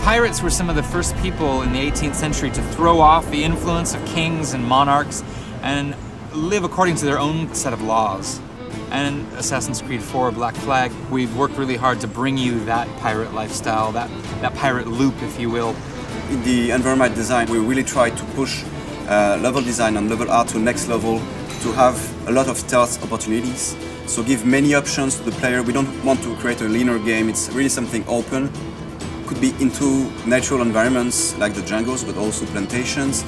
Pirates were some of the first people in the 18th century to throw off the influence of kings and monarchs and live according to their own set of laws. And in Assassin's Creed 4 Black Flag, we've worked really hard to bring you that pirate lifestyle, that pirate loop, if you will. In the environment design, we really try to push level design and level art to the next level, to have a lot of stealth opportunities. So give many options to the player. We don't want to create a linear game, it's really something open. Could be into natural environments like the jungles, but also plantations,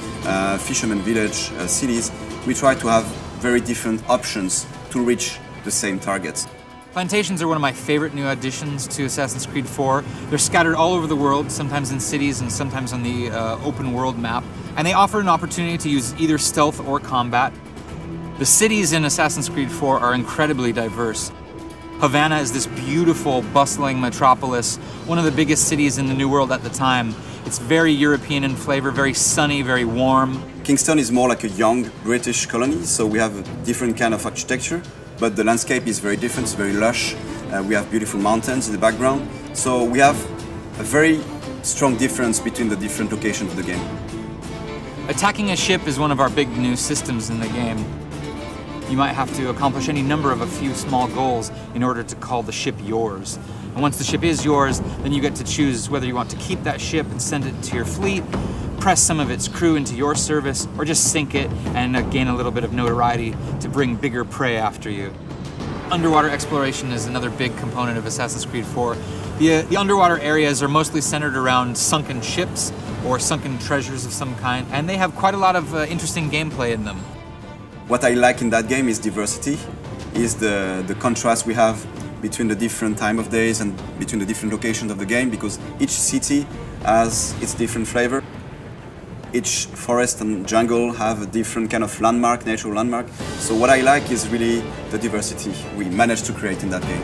fisherman village, cities. We try to have very different options to reach the same targets. Plantations are one of my favorite new additions to Assassin's Creed 4. They're scattered all over the world, sometimes in cities and sometimes on the open world map. And they offer an opportunity to use either stealth or combat. The cities in Assassin's Creed 4 are incredibly diverse. Havana is this beautiful, bustling metropolis, one of the biggest cities in the New World at the time. It's very European in flavor, very sunny, very warm. Kingston is more like a young British colony, so we have a different kind of architecture, but the landscape is very different, it's very lush. We have beautiful mountains in the background, so we have a very strong difference between the different locations of the game. Attacking a ship is one of our big new systems in the game. You might have to accomplish any number of a few small goals in order to call the ship yours. And once the ship is yours, then you get to choose whether you want to keep that ship and send it to your fleet, press some of its crew into your service, or just sink it and gain a little bit of notoriety to bring bigger prey after you. Underwater exploration is another big component of Assassin's Creed 4. The underwater areas are mostly centered around sunken ships or sunken treasures of some kind, and they have quite a lot of interesting gameplay in them. What I like in that game is diversity, is the contrast we have between the different time of days and between the different locations of the game, because each city has its different flavor. Each forest and jungle have a different kind of landmark, natural landmark. So what I like is really the diversity we managed to create in that game.